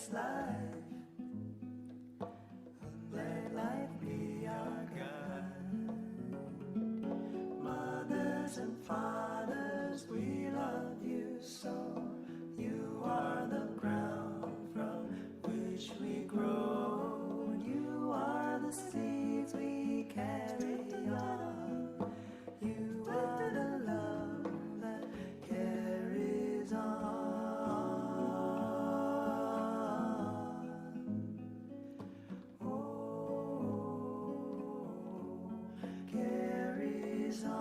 this life. Let life be our guide. Mothers and fathers, we love you so. You are the ground from which we grow. You are the seeds we carry on. You are the love that carries on. Oh, carries on.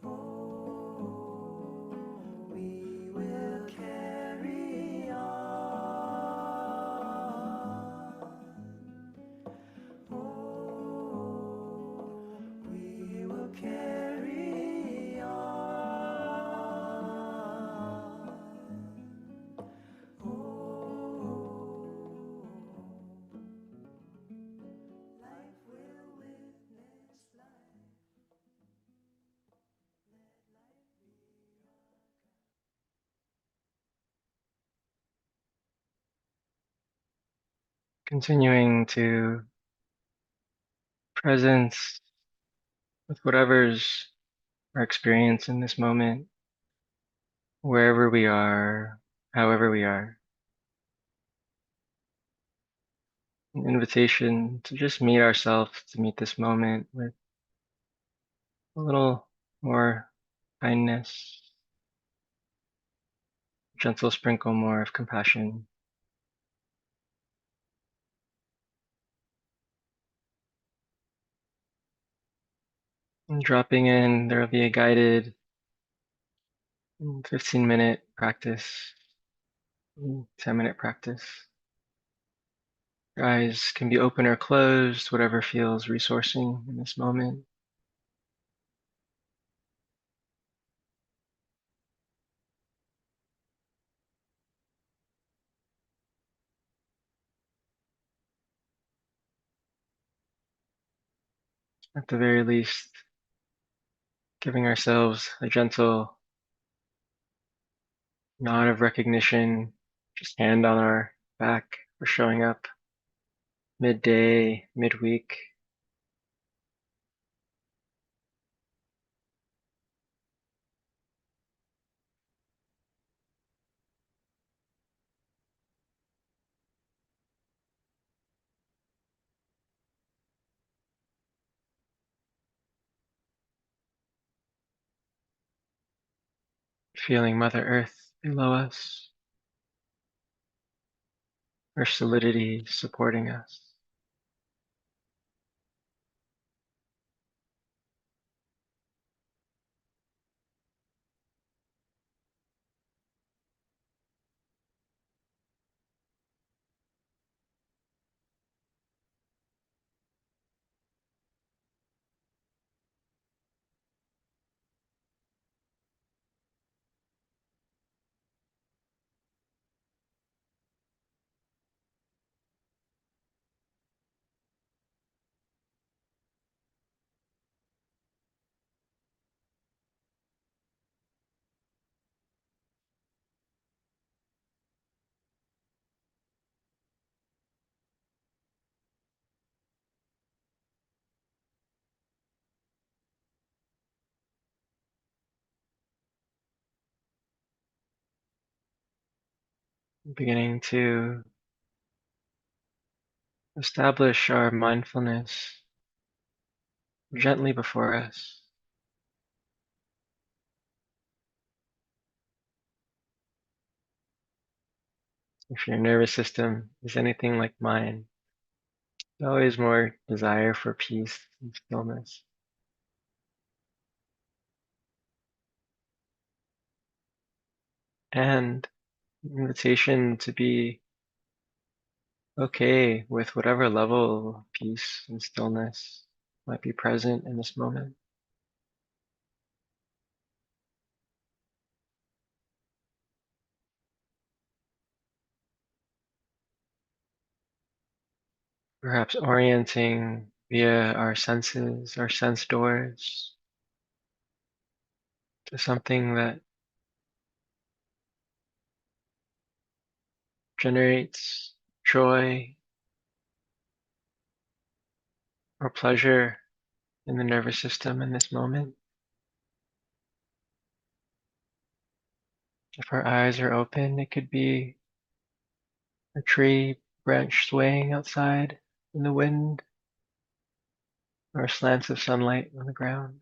Oh, we will carry on. Oh, we will carry on. Oh, life will witness life. Let life be our Continuing to presence with whatever's our experience in this moment, wherever we are, however we are. An invitation to just meet ourselves, to meet this moment with a little more kindness, gentle sprinkle more of compassion. And dropping in, there will be a guided 15-minute practice, 10-minute practice. Your eyes can be open or closed, whatever feels resourcing in this moment. At the very least, giving ourselves a gentle nod of recognition, just hand on our back for showing up midday, midweek, feeling Mother Earth below us, her solidity supporting us. Beginning to establish our mindfulness gently before us. If your nervous system is anything like mine, there's always more desire for peace and stillness. And invitation to be okay with whatever level of peace and stillness might be present in this moment. Perhaps orienting via our senses, our sense doors, to something that generates joy or pleasure in the nervous system in this moment. If our eyes are open, it could be a tree branch swaying outside in the wind or slants of sunlight on the ground.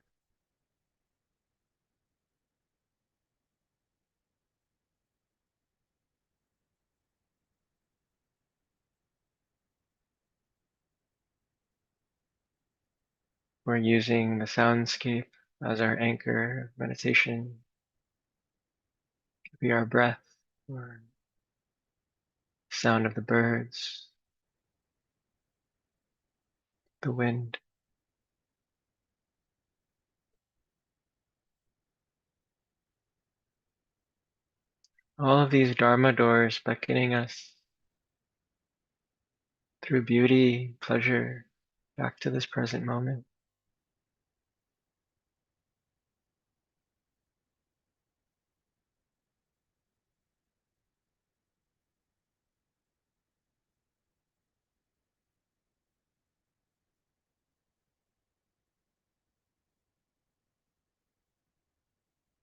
We're using the soundscape as our anchor of meditation. It could be our breath or sound of the birds, the wind. All of these Dharma doors beckoning us through beauty, pleasure, back to this present moment.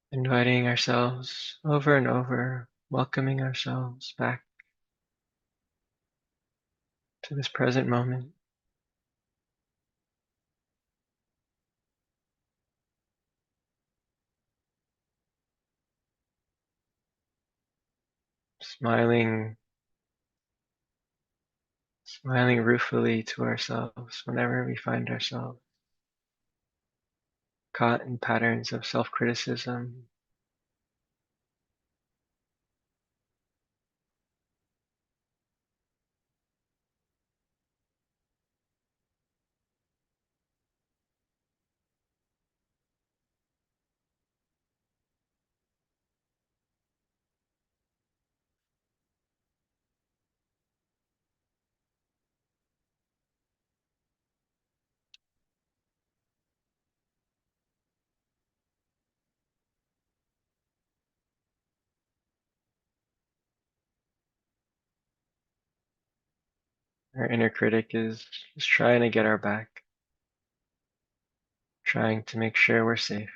Inviting ourselves over and over, welcoming ourselves back to this present moment. Smiling ruefully to ourselves whenever we find ourselves caught in patterns of self-criticism. Our inner critic is just trying to get our back, trying to make sure we're safe.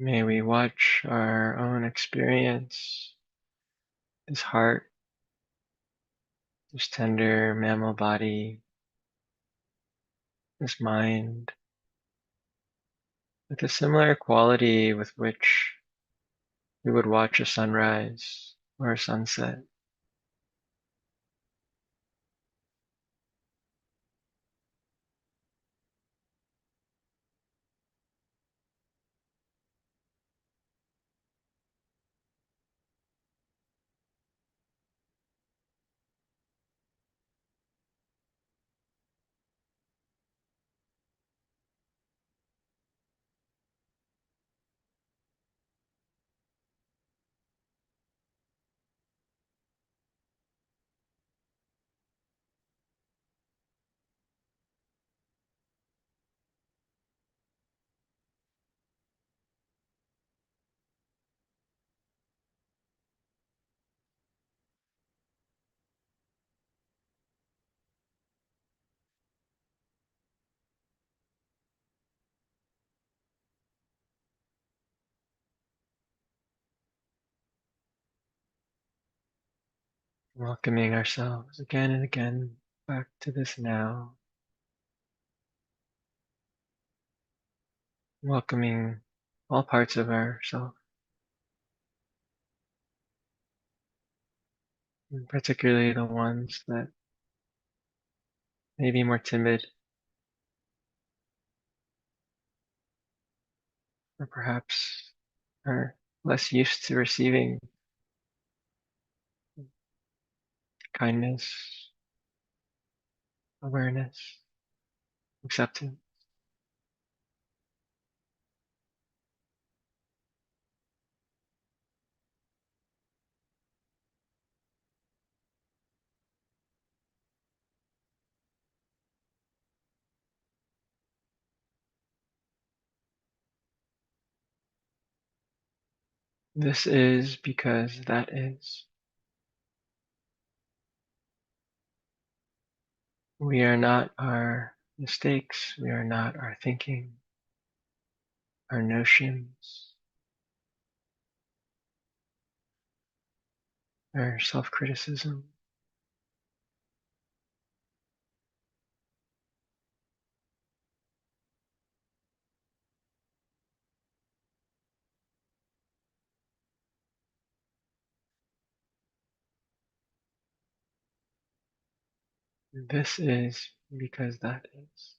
May we watch our own experience, this heart, this tender mammal body, this mind, with a similar quality with which we would watch a sunrise or a sunset. welcoming ourselves again and again back to this now, welcoming all parts of ourself, and particularly the ones that may be more timid or perhaps are less used to receiving kindness, awareness, acceptance. This is because that is. We are not our mistakes. We are not our thinking, our notions, our self-criticism. This is because that is.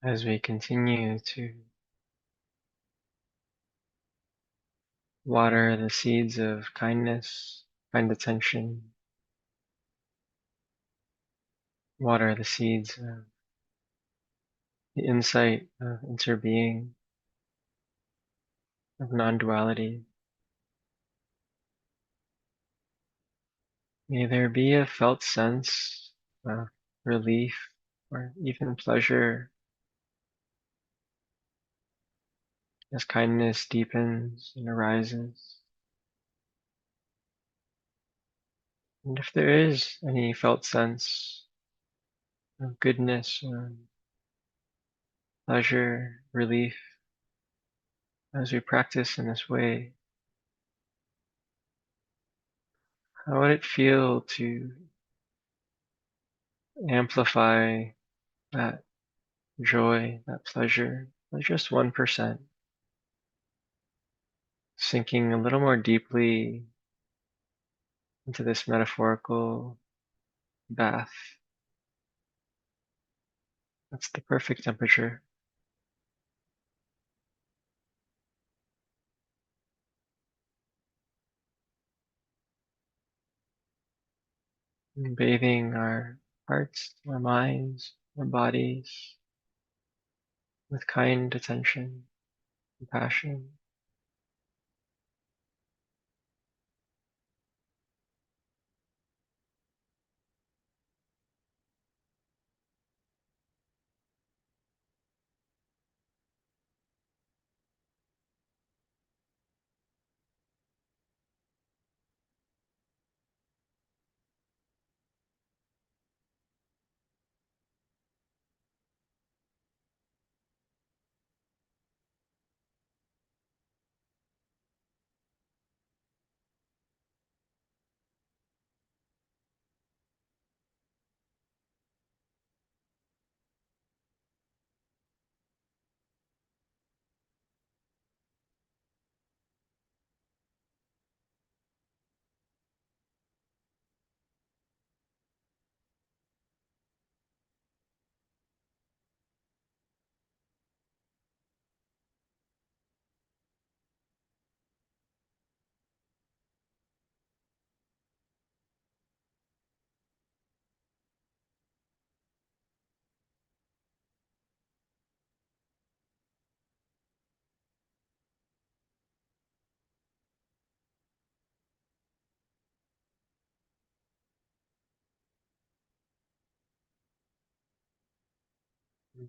As we continue to water the seeds of kindness, kind attention, water the seeds of the insight of interbeing, of non-duality. May there be a felt sense of relief or even pleasure as kindness deepens and arises. And if there is any felt sense of goodness or pleasure, relief, as we practice in this way, how would it feel to amplify that joy, that pleasure, by just 1%, sinking a little more deeply into this metaphorical bath? That's the perfect temperature. And bathing our hearts, our minds, our bodies with kind attention, compassion.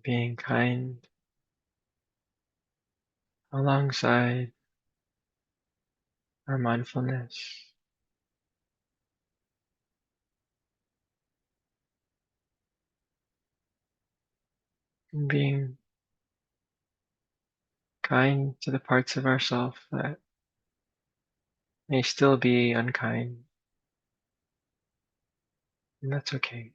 being kind alongside our mindfulness, and being kind to the parts of ourself that may still be unkind, and that's okay.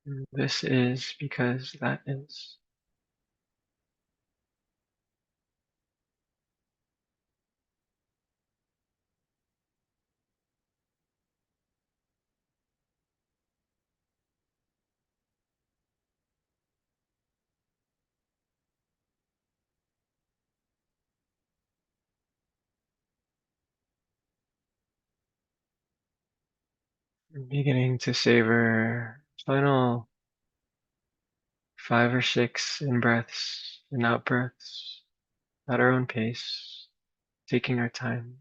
And this is because that is. Beginning to savor final 5 or 6 in breaths and out breaths at our own pace, taking our time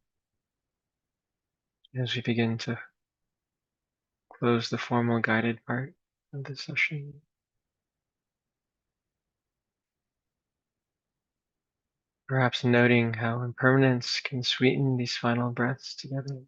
as we begin to close the formal guided part of the session. Perhaps noting how impermanence can sweeten these final breaths together.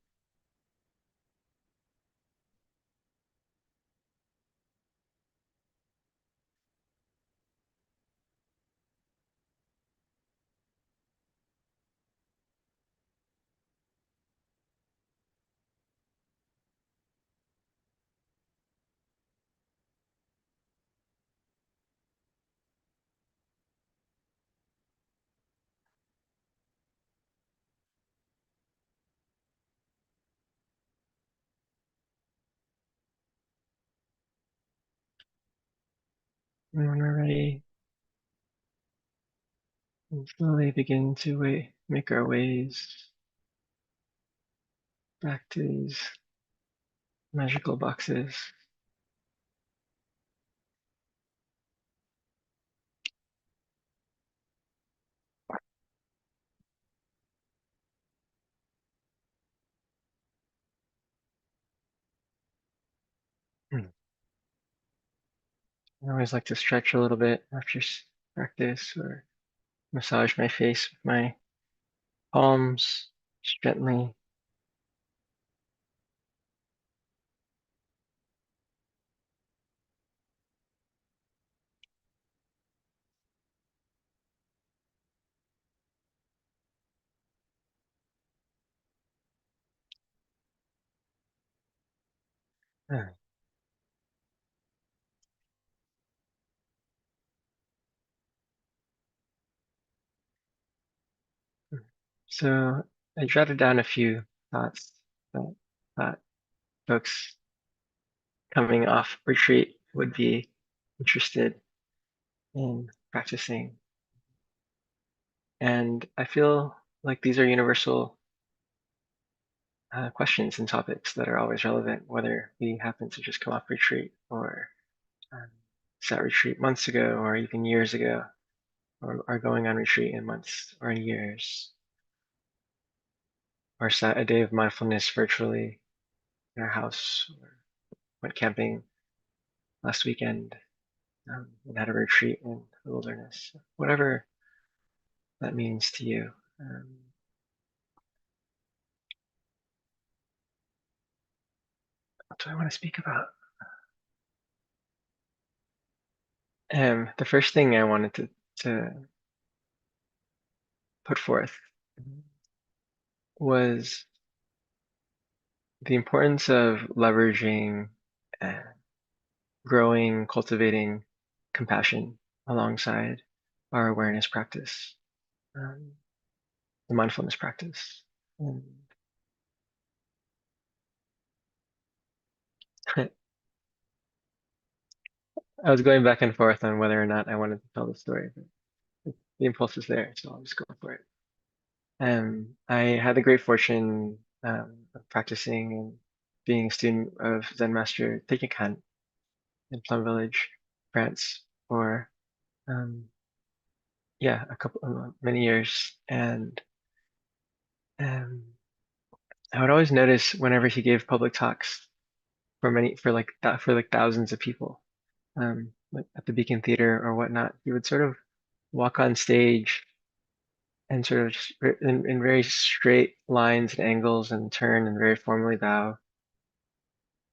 And when we're ready, we'll slowly begin to make our ways back to these magical boxes. Hmm. I always like to stretch a little bit after practice or massage my face with my palms just gently. Ah. So I jotted down a few thoughts that thought folks coming off retreat would be interested in practicing. And I feel like these are universal questions and topics that are always relevant, whether we happen to just come off retreat or um, sat retreat months ago or even years ago, or are going on retreat in months or in years, or sat a day of mindfulness virtually in our house, or went camping last weekend and had a retreat in the wilderness, whatever that means to you. What do I want to speak about? The first thing I wanted to put forth was the importance of leveraging, uh, growing, cultivating compassion alongside our awareness practice, um, the mindfulness practice. And I was going back and forth on whether or not I wanted to tell the story, but the impulse is there, so I'll just go for it. I had the great fortune of practicing being a student of Zen Master Thich in Plum Village, France, for um, yeah, a couple many years, and um, I would always notice whenever he gave public talks for like thousands of people, like at the Beacon Theater or whatnot, he would sort of walk on stage and sort of just in very straight lines and angles and turn and very formally bow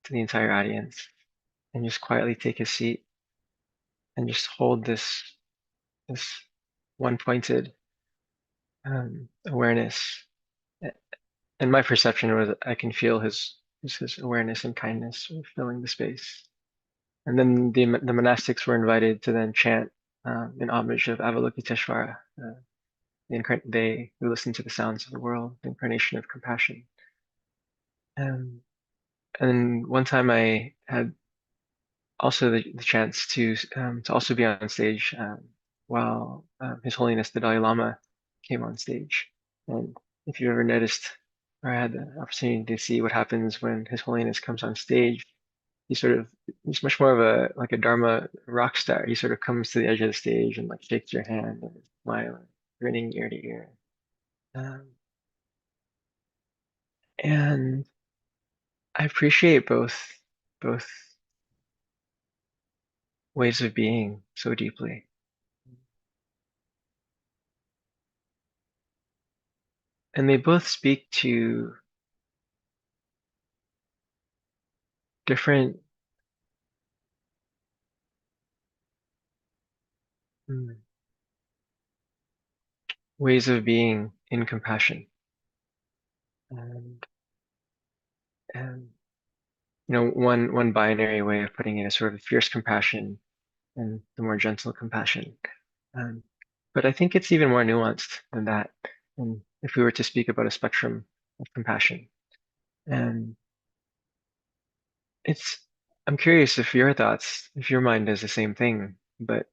to the entire audience and just quietly take his seat and just hold this one pointed awareness. And my perception was I can feel his awareness and kindness filling the space. And then the monastics were invited to then chant in homage of Avalokiteshvara, they who listen to the sounds of the world, the incarnation of compassion. Um, and one time I had also the chance to also be on stage while His Holiness the Dalai Lama came on stage. And if you ever noticed or had the opportunity to see what happens when His Holiness comes on stage, he's much more of a like a Dharma rock star. He sort of comes to the edge of the stage and like shakes your hand and is smiling, grinning ear to ear. Um, and I appreciate both ways of being so deeply. And they both speak to different mm, ways of being in compassion. And, and one binary way of putting it is sort of fierce compassion and the more gentle compassion. Um, but I think it's even more nuanced than that. And if we were to speak about a spectrum of compassion, and it's, I'm curious if your mind does the same thing, but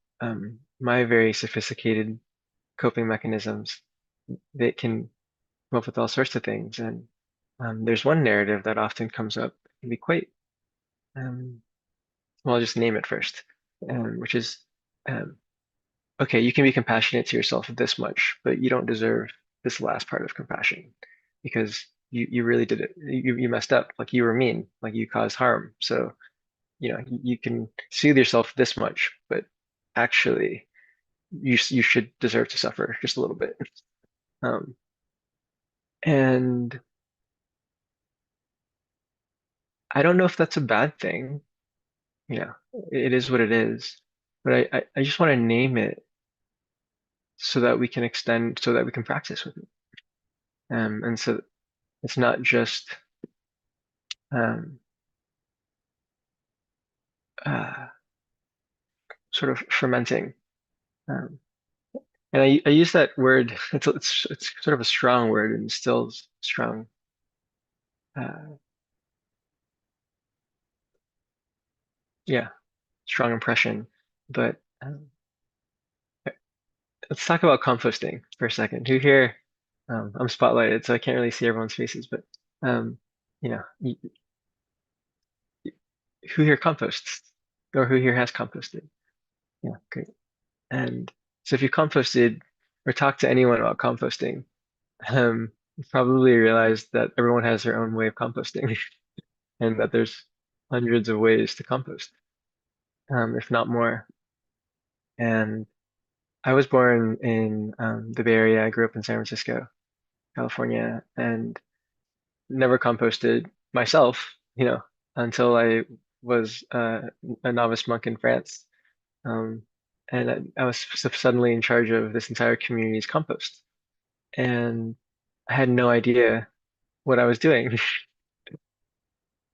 my very sophisticated coping mechanisms, they can come up with all sorts of things. And there's one narrative that often comes up, it can be quite, um, well, I'll just name it first, which is, um, okay, you can be compassionate to yourself this much, but you don't deserve this last part of compassion because you really did it. You messed up, like you were mean, like you caused harm. So, you can soothe yourself this much, but actually you should deserve to suffer just a little bit. Um, and I don't know if that's a bad thing. It is what it is. But I just want to name it so that we can so that we can practice with it. And so it's not just um, uh, sort of fermenting. Um, and I use that word, it's sort of a strong word and instills strong, uh, yeah, strong impression. But let's talk about composting for a second. Who here, I'm spotlighted, so I can't really see everyone's faces, but um, you know, who here composts or who here has composted? Yeah, great. And so if you composted or talk to anyone about composting, you probably realize that everyone has their own way of composting and that there's hundreds of ways to compost, if not more. And I was born in the Bay Area. I grew up in San Francisco, California, and never composted myself, until I was a novice monk in France. Um, and I was suddenly in charge of this entire community's compost. And I had no idea what I was doing.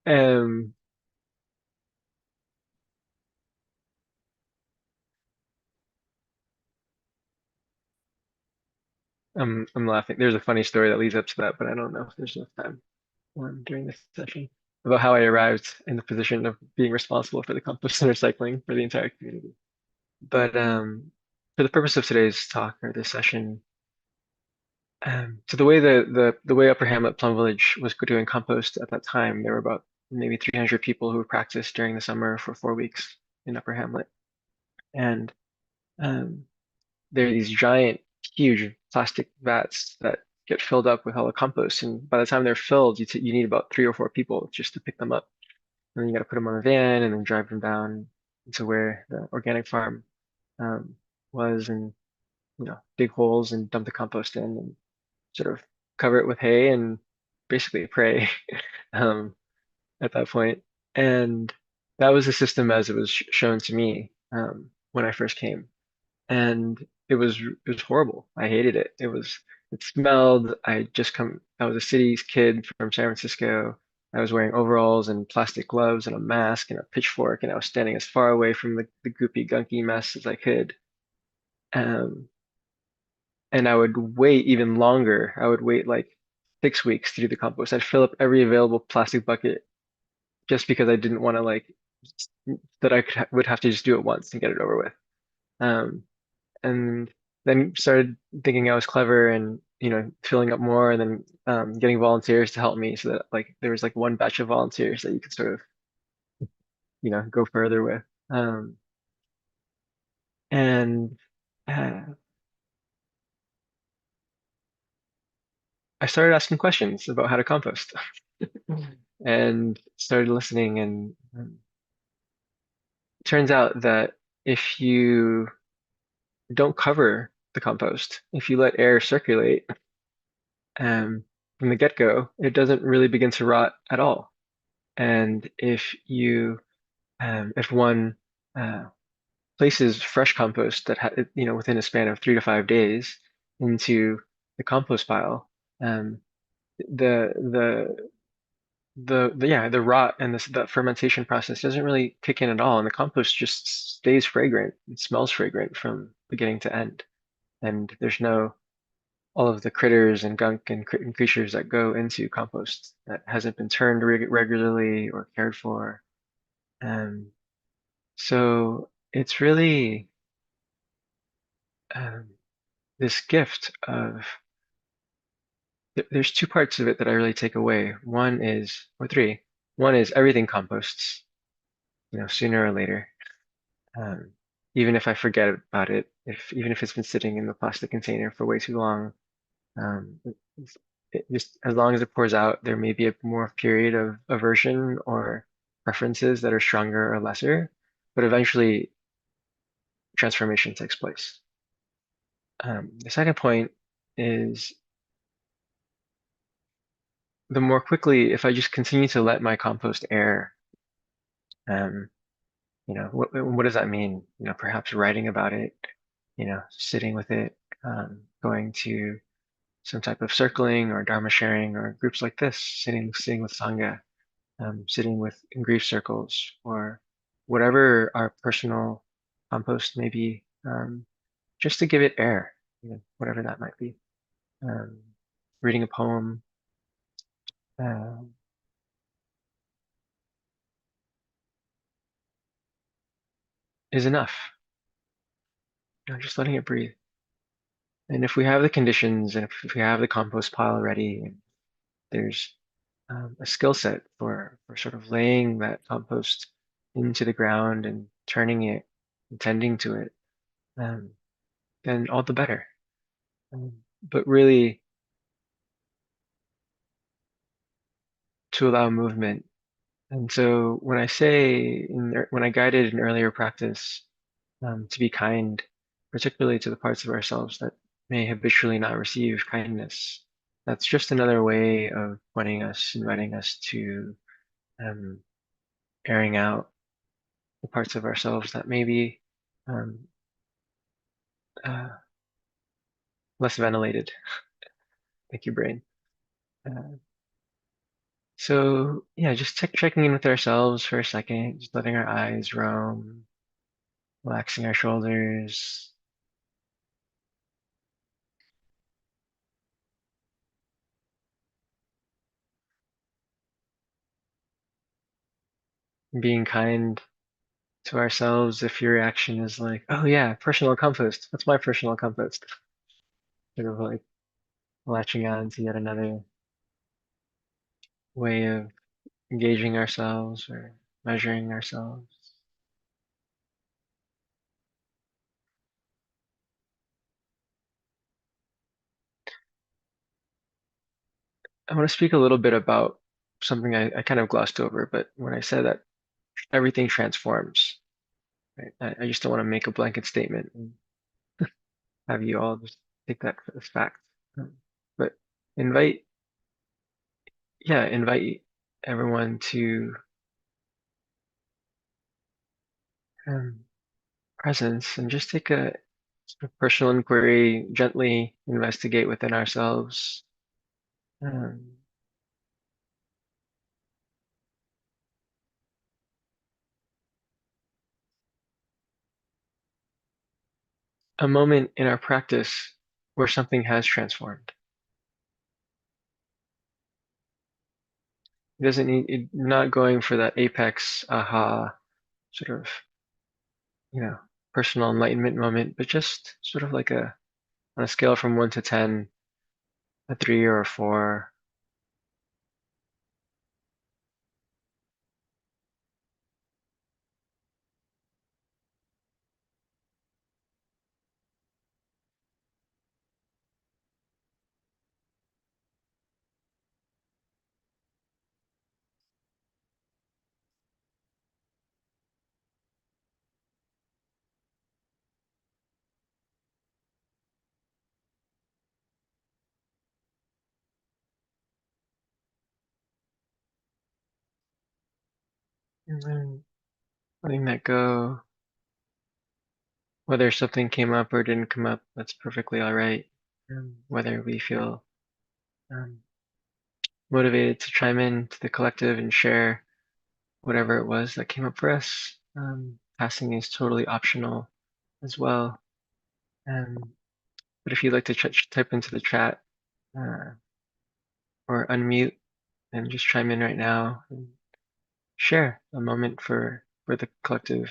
Um, I'm laughing. There's a funny story that leads up to that, but I don't know if there's enough time during this session about how I arrived in the position of being responsible for the compost and recycling for the entire community. But for the purpose of today's talk or this session, so the way the way Upper Hamlet Plum Village was doing compost at that time, there were about maybe 300 people who practice during the summer for 4 weeks in Upper Hamlet. And um, there are these giant, huge plastic vats that get filled up with all the compost. And by the time they're filled, you need about 3 or 4 people just to pick them up. And then you got to put them on a van and then drive them down to where the organic farm um, was, and dig holes and dump the compost in and sort of cover it with hay and basically pray um, at that point. And that was the system as it was shown to me when I first came. And it was horrible. I hated it. It smelled. I was a city's kid from San Francisco. I was wearing overalls and plastic gloves and a mask and a pitchfork, and I was standing as far away from the goopy, gunky mess as I could. Um, and I would wait even longer. I would wait like 6 weeks to do the compost. I'd fill up every available plastic bucket just because I didn't want to that I would have to just do it once and get it over with. Um, and then started thinking I was clever and filling up more, and then getting volunteers to help me, so that like there was like one batch of volunteers that you could sort of go further with. And uh, I started asking questions about how to compost and started listening, and it turns out that if you don't cover the compost, if you let air circulate from the get-go, it doesn't really begin to rot at all. And if one uh, places fresh compost that within a span of 3 to 5 days into the compost pile, um, the the the rot and the fermentation process doesn't really kick in at all, and the compost just stays fragrant. It smells fragrant from beginning to end, and there's no all of the critters and gunk and creatures that go into compost that hasn't been turned regularly or cared for. Um, so it's really um, this gift of there's two parts of it that I really take away. One is, or three. One is everything composts, sooner or later. Um, Even if I forget about it, even if it's been sitting in the plastic container for way too long, um, just as long as it pours out, there may be a more period of aversion or preferences that are stronger or lesser, but eventually transformation takes place. The second point is the more quickly, if I just continue to let my compost air, um, what does that mean? Perhaps writing about it, sitting with it, going to some type of circling or dharma sharing or groups like this, sitting with sangha, sitting with in grief circles, or whatever our personal compost may be, just to give it air, whatever that might be. Um, Reading a poem, uh, is enough. Just letting it breathe. And if we have the conditions, and if we have the compost pile ready, and there's a skill set for sort of laying that compost into the ground and turning it and tending to it, um, then all the better. But really, to allow movement. And so when I say when I guided an earlier practice to be kind, particularly to the parts of ourselves that may habitually not receive kindness, that's just another way of pointing us, inviting us to um, airing out the parts of ourselves that may be um, uh, less ventilated. Thank you, brain. Uh, so yeah, just checking in with ourselves for a second, just letting our eyes roam, relaxing our shoulders, being kind to ourselves if your reaction is like, oh yeah, personal compost. What's my personal compost? Sort of like latching on to yet another way of gauging ourselves or measuring ourselves. I want to speak a little bit about something I kind of glossed over, but when I said that everything transforms, right? I just don't want to make a blanket statement and have you all just take that as fact. But invite, yeah, invite everyone to um, presence and just take a sort of personal inquiry, gently investigate within ourselves. Um, a moment in our practice where something has transformed. It doesn't need, you're not going for that apex aha sort of, you know, personal enlightenment moment, but just sort of like on a scale from 1 to 10, a 3 or a 4. And then letting that go, whether something came up or didn't come up, that's perfectly all right. Whether we feel um, motivated to chime in to the collective and share whatever it was that came up for us. Passing is totally optional as well. Um, but if you'd like to type into the chat uh, or unmute and just chime in right now and share a moment for the collective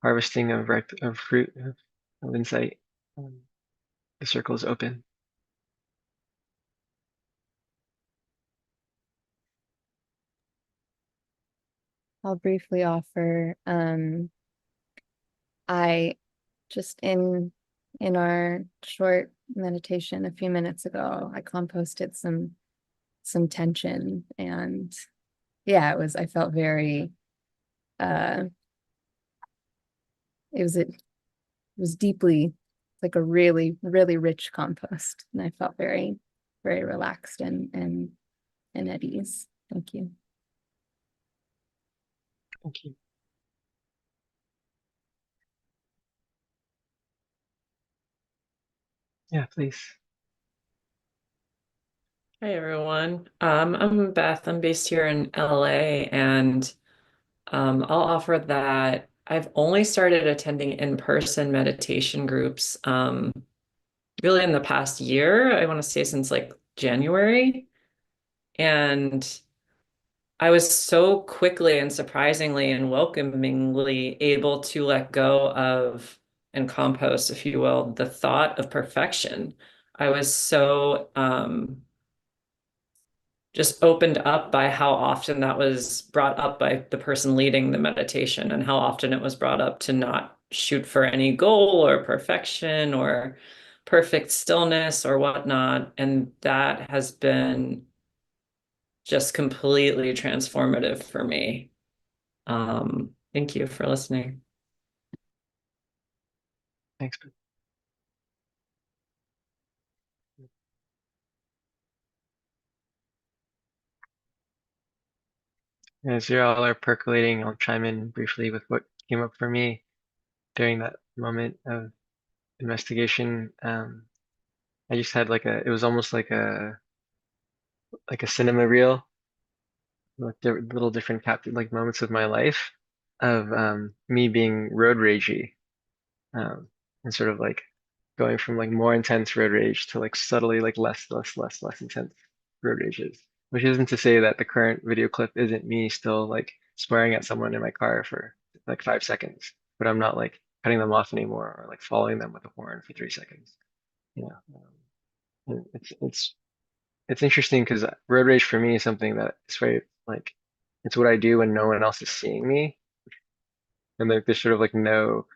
harvesting of fruit of insight. Um, the circle is open. I'll briefly offer, I just in our short meditation a few minutes ago, I composted some tension, and yeah, I felt very uh it was deeply like a really, really rich compost. And I felt very, very relaxed and at ease. Thank you. Thank you. Yeah, please. Hi everyone. I'm Beth. I'm based here in LA, and I'll offer that I've only started attending in-person meditation groups really in the past year. I want to say since like January. And I was so quickly and surprisingly and welcomingly able to let go of and compost, if you will, the thought of perfection. I was so just opened up by how often that was brought up by the person leading the meditation, and how often it was brought up to not shoot for any goal or perfection or perfect stillness or whatnot. And that has been just completely transformative for me. Thank you for listening. Thanks. As you all are percolating, I'll chime in briefly with what came up for me during that moment of investigation. I just had it was almost like a cinema reel, with little different captured like moments of my life of me being road ragey, and sort of like going from like more intense road rage to like subtly like less intense road rages. Which isn't to say that the current video clip isn't me still like swearing at someone in my car for like 5 seconds, but I'm not like cutting them off anymore or like following them with a horn for 3 seconds. Yeah, and it's interesting because road rage for me is something that is very like it's what I do when no one else is seeing me, and like there's sort of like no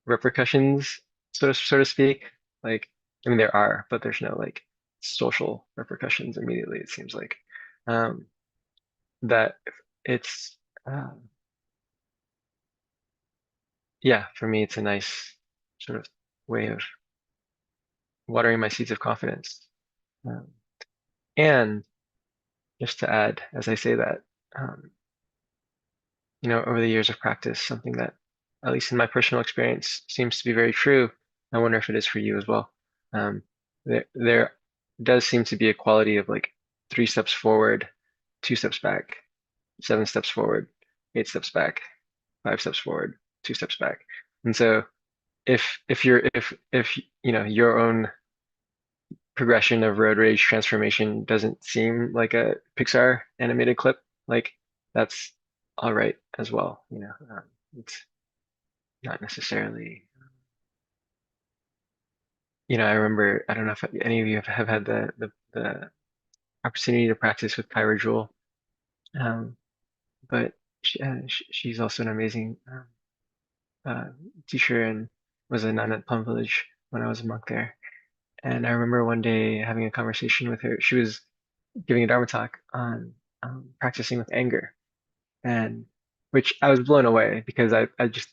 repercussions, so to speak. Like, I mean, there are, but there's no like social repercussions immediately, it seems like. Um, that it's, yeah, for me, it's a nice sort of way of watering my seeds of confidence. Um, and just to add, as I say that, um, over the years of practice, something that, at least in my personal experience, seems to be very true. I wonder if it is for you as well. Um, there does seem to be a quality of like 3 steps forward, 2 steps back, 7 steps forward, 8 steps back, 5 steps forward, 2 steps back. And so if your own progression of road rage transformation doesn't seem like a Pixar animated clip, like that's all right as well. It's not necessarily, I remember, I don't know if any of you have had the opportunity to practice with Kyra Jewel, um, but she's also an amazing uh, teacher and was a nun at Plum Village when I was a monk there. And I remember one day having a conversation with her. She was giving a Dharma talk on practicing with anger, and which I was blown away because I just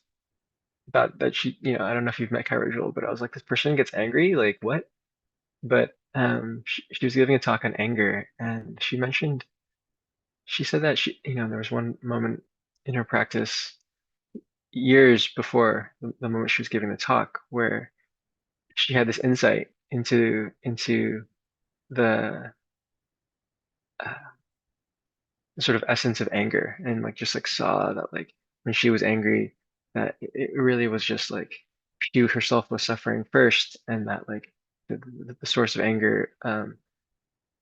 thought that I don't know if you've met Kyra Joel, but I was like, this person gets angry, like what? But she was giving a talk on anger, and she said that there was one moment in her practice years before the moment she was giving the talk where she had this insight into the uh, sort of essence of anger, and like just like saw that like when she was angry that it really was just like she herself was suffering first, and that like the source of anger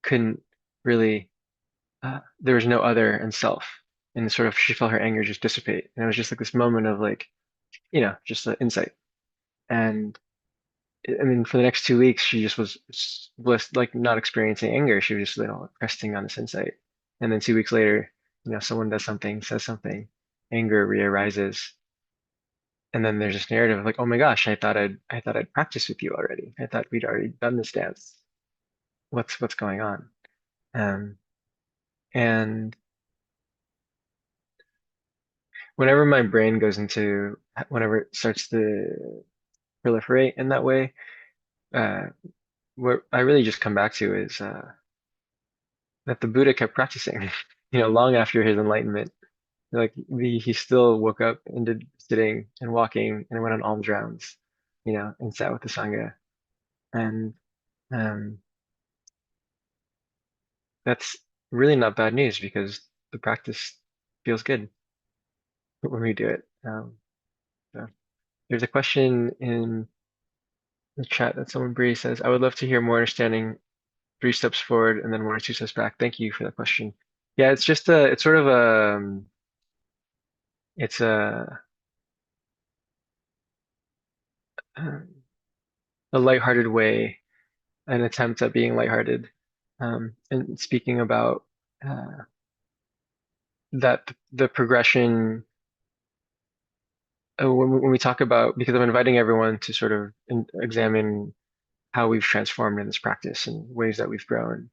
couldn't really there was no other in self, and sort of she felt her anger just dissipate, and it was just like this moment of like just an insight. And I mean, for the next 2 weeks, she just was bliss, like not experiencing anger. She was just, resting on this insight. And then 2 weeks later, someone does something, says something, anger rearises. And then there's this narrative of like, oh my gosh, I thought I'd practiced with you already. I thought we'd already done this dance. What's going on? Um, and whenever my brain goes into, whenever it starts to proliferate in that way, uh, what I really just come back to is that the Buddha kept practicing, long after his enlightenment. Like he still woke up and did sitting and walking and went on alms rounds, and sat with the Sangha. And um, that's really not bad news because the practice feels good when we do it. So there's a question in the chat that someone Bree says, I would love to hear more understanding 3 steps forward and then 1 or 2 steps back. Thank you for that question. Yeah, it's sort of it's um, a lighthearted way, an attempt at being lighthearted, and speaking about uh, that the progression. When we talk about, because I'm inviting everyone to sort of examine how we've transformed in this practice and ways that we've grown.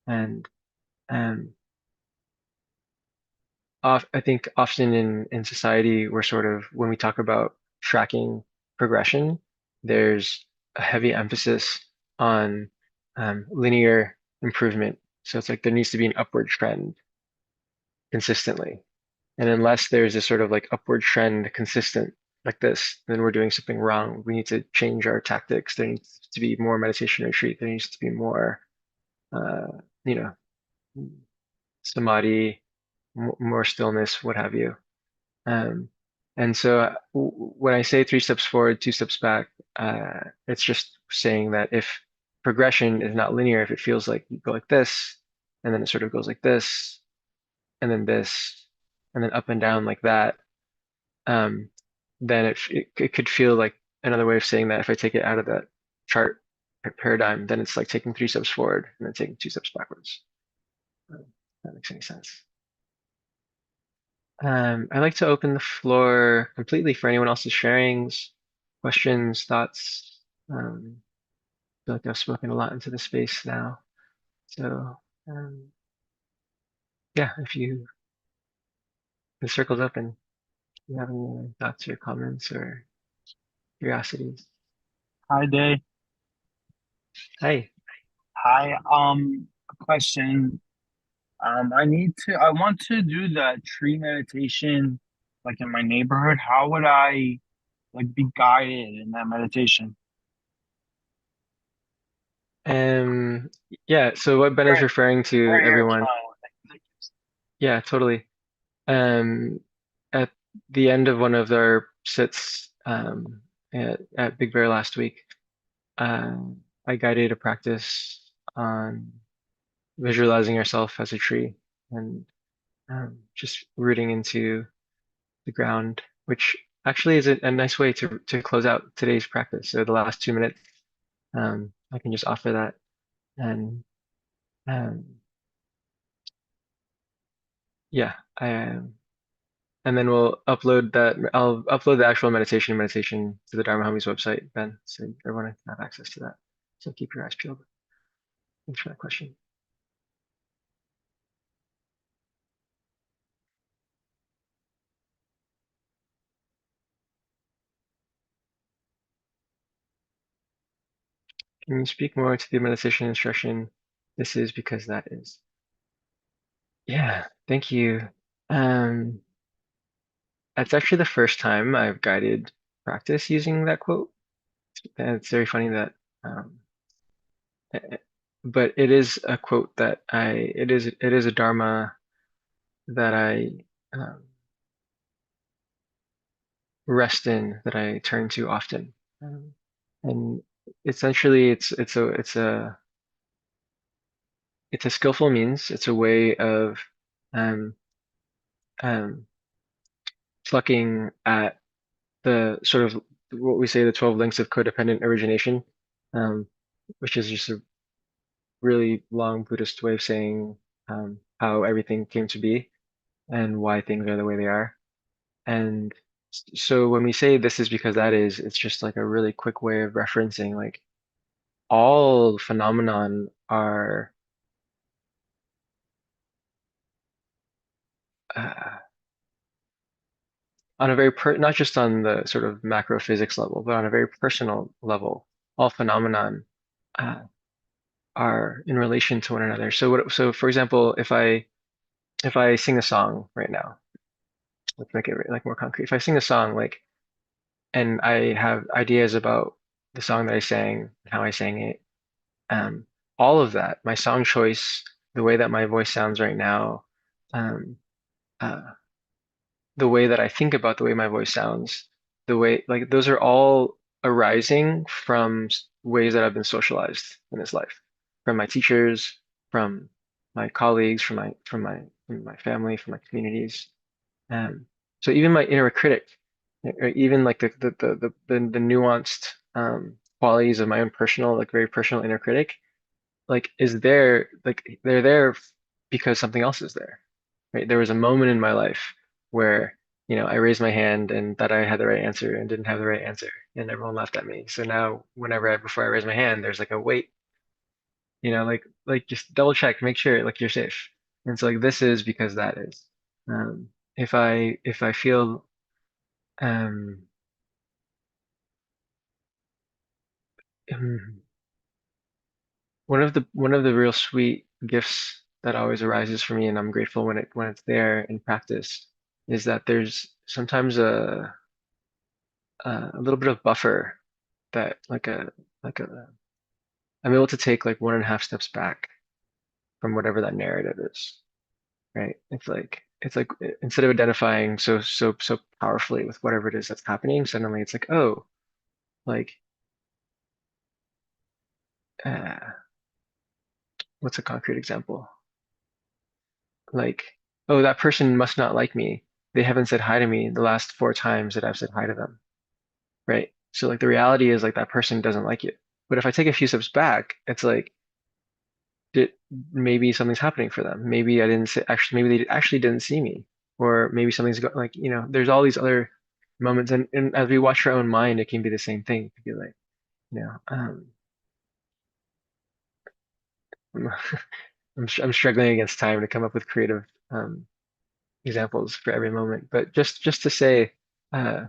And um, I think often in society, we're sort of, when we talk about tracking progression, there's a heavy emphasis on linear improvement. So it's like there needs to be an upward trend consistently. And unless there's a sort of like upward trend consistent like this, then we're doing something wrong. We need to change our tactics. There needs to be more meditation retreat. There needs to be more, uh, you know, samadhi, more stillness, what have you. Um, and so when I say 3 steps forward, 2 steps back, it's just saying that if progression is not linear, if it feels like you go like this, and then it sort of goes like this, and then up and down like that, um, then it could feel like another way of saying that if I take it out of that chart paradigm, then it's like taking 3 steps forward and then taking 2 steps backwards. If that makes any sense. I'd like to open the floor completely for anyone else's sharings, questions, thoughts. I feel like I've spoken a lot into the space now. So yeah, if you the circle's open, if you have any thoughts or comments or curiosities. Hi, Day. Hi. Hi. A question. I want to do the tree meditation like in my neighborhood. How would I like be guided in that meditation? Um, yeah, so what Ben is referring to, Right here, it's everyone, fine. yeah, totally. At the end of one of our sits at Big Bear last week, I guided a practice on visualizing yourself as a tree and just rooting into the ground, which actually is a nice way to close out today's practice. So the last 2 minutes, I can just offer that and um, yeah, and then we'll upload that. I'll upload the actual meditation to the Dharma Homies website, Ben, so everyone can have access to that. So keep your eyes peeled. Thanks for that question. Can you speak more to the meditation instruction? This is because that is. Yeah, thank you. Um, that's actually the first time I've guided practice using that quote. And it's very funny that, um, eh, eh, but it is a quote that it is a Dharma that I rest in, that I turn to often. Um, and essentially it's a skillful means. It's a way of um, um, plucking at the sort of what we say the 12 links of codependent origination, um, which is just a really long Buddhist way of saying how everything came to be and why things are the way they are. And so when we say this is because that is, it's just like a really quick way of referencing like all phenomenon are uh, on a very not just on the sort of macro physics level, but on a very personal level, all phenomenon uh, are in relation to one another. So for example, if I sing a song right now, let's make it like more concrete. If I sing a song like and I have ideas about the song that I sang, how I sang it, um, all of that, my song choice, the way that my voice sounds right now, um, uh, the way that I think about the way my voice sounds, the way like those are all arising from ways that I've been socialized in this life, from my teachers, from my colleagues, from my family, from my communities. Um, so even my inner critic, or even like the nuanced qualities of my own personal, like very personal inner critic, like is there, like they're there because something else is there, right? There was a moment in my life where, I raised my hand and thought I had the right answer and didn't have the right answer, and everyone laughed at me. So now, before I raise my hand, there's like a wait, like just double check, make sure like you're safe. And so like this is because that is. If I feel um, one of the real sweet gifts that always arises for me, and I'm grateful when it's there in practice, is that there's sometimes a little bit of buffer that like a I'm able to take like 1.5 steps back from whatever that narrative is, right? It's like instead of identifying so powerfully with whatever it is that's happening, suddenly it's like, oh, like uh, what's a concrete example? Like, oh, that person must not like me. They haven't said hi to me the last 4 times that I've said hi to them, right? So like the reality is like that person doesn't like you. But if I take a few steps back, it's like did maybe something's happening for them. Maybe I didn't say actually maybe they actually didn't see me. or maybe something's like, there's all these other moments, and as we watch our own mind, it can be the same thing. It could be like, you know, I'm struggling against time to come up with creative examples for every moment, but just to say, uh,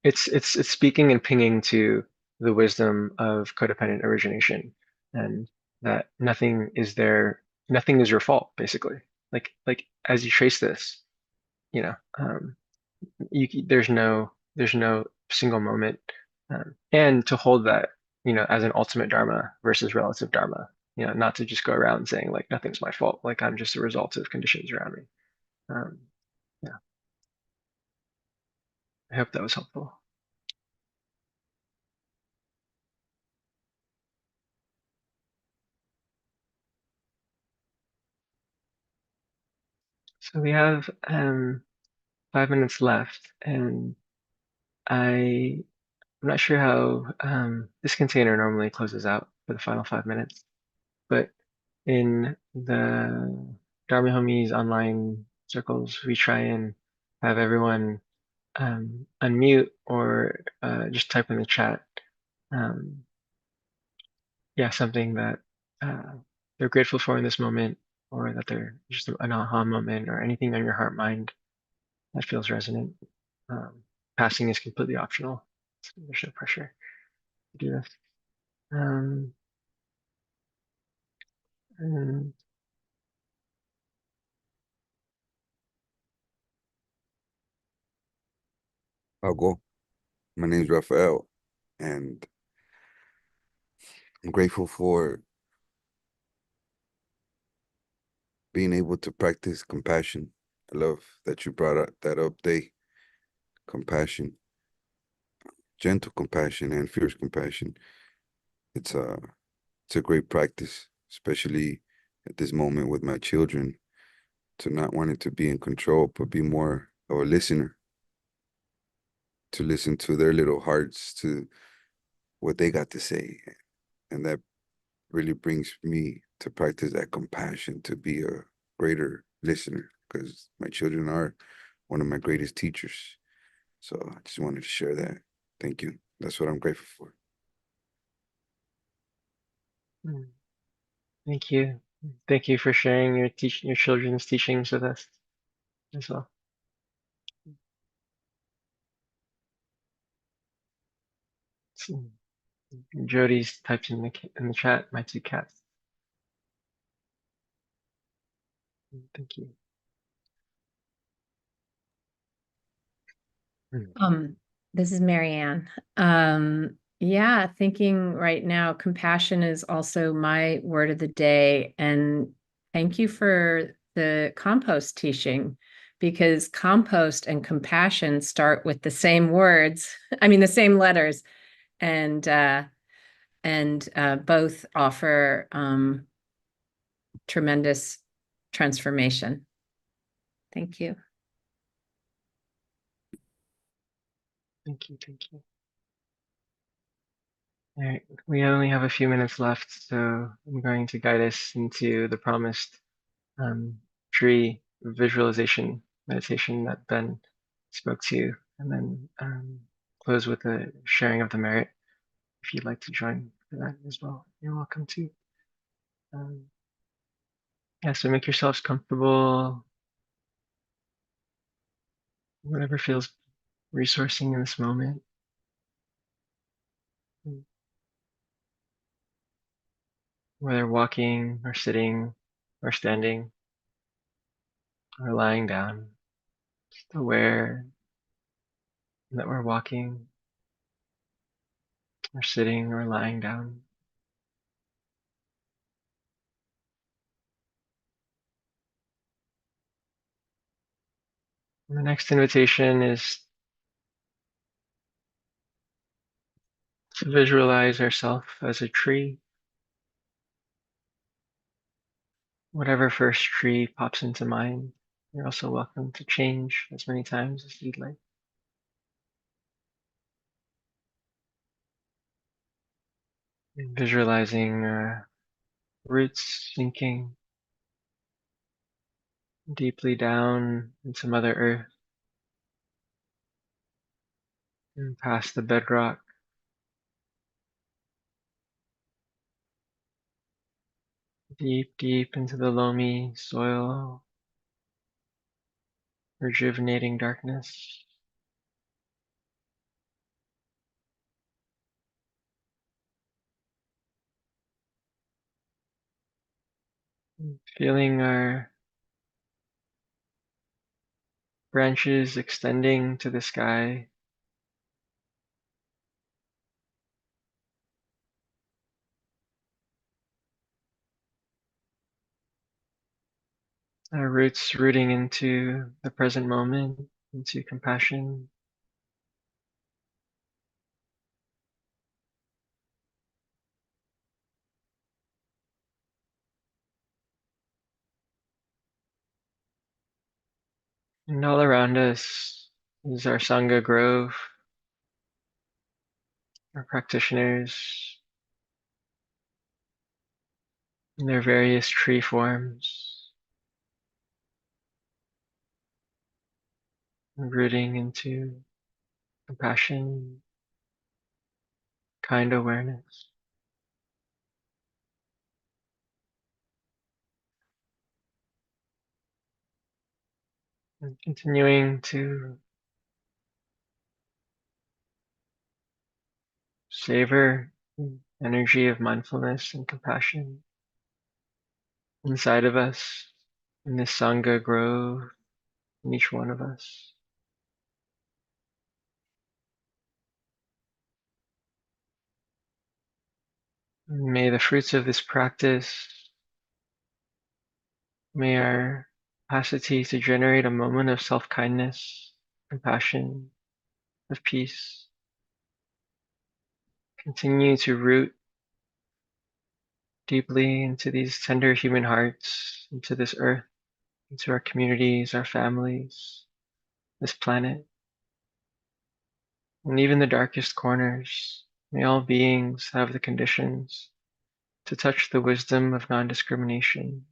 it's speaking and pinging to the wisdom of codependent origination, and that nothing is your fault, basically. Like as you trace this, you know, there's no single moment, and to hold that, as an ultimate dharma versus relative dharma, not to just go around saying like nothing's my fault, like I'm just a result of conditions around me. Um, yeah, I hope that was helpful. So we have 5 minutes left, and I'm not sure how this container normally closes out for the final 5 minutes, but in the Dharma Homies online circles, we try and have everyone unmute or just type in the chat. Um, yeah, something that uh, they're grateful for in this moment, or that they're just an aha moment, or anything on your heart mind that feels resonant. Um, Passing is completely optional. So there's no pressure to do this. Um, and I'll go. My name's Raphael, and I'm grateful for being able to practice compassion. I love that you brought that up, Day. Compassion, gentle compassion, and fierce compassion. It's a it's a great practice, especially at this moment with my children, to not wanting to be in control, but be more of a listener, to listen to their little hearts, to what they got to say, and that really brings me to practice that compassion, to be a greater listener, because my children are one of my greatest teachers. So I just wanted to share that. Thank you. That's what I'm grateful for. mm, thank you. Thank you for sharing your children's teachings with us as well. So, Jody's typed in the chat, my two cats. Thank you. Um, this is Marianne. Yeah, thinking right now, compassion is also my word of the day. And thank you for the compost teaching, because compost and compassion start with the same words, I mean, the same letters, and both offer tremendous transformation. Thank you. Thank you. Thank you. All right, we only have a few minutes left, so I'm going to guide us into the promised tree visualization meditation that Ben spoke to, and then close with a sharing of the merit. If you'd like to join for that as well, you're welcome to. Um, yeah, so make yourselves comfortable, whatever feels resourcing in this moment. Whether walking or sitting or standing or lying down, just aware that we're walking or sitting or lying down. And the next invitation is to visualize ourselves as a tree. Whatever first tree pops into mind, you're also welcome to change as many times as you'd like. And visualizing roots sinking, deeply down into Mother Earth and past the bedrock, deep into the loamy soil, rejuvenating darkness. Feeling our branches extending to the sky, our roots rooting into the present moment, into compassion. And all around us is our Sangha grove, our practitioners in their various tree forms, rooting into compassion, kind awareness. And continuing to savor the energy of mindfulness and compassion inside of us, in this Sangha grove, in each one of us. May the fruits of this practice, may our capacity to generate a moment of self-kindness, compassion, of peace, continue to root deeply into these tender human hearts, into this earth, into our communities, our families, this planet, and even the darkest corners. May all beings have the conditions to touch the wisdom of non-discrimination.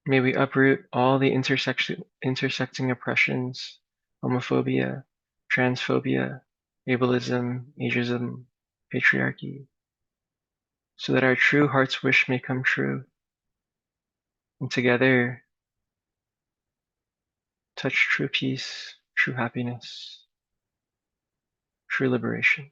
May we uproot all the intersecting oppressions, homophobia, transphobia, ableism, ageism, patriarchy, so that our true heart's wish may come true, and together touch true peace, true happiness, true liberation.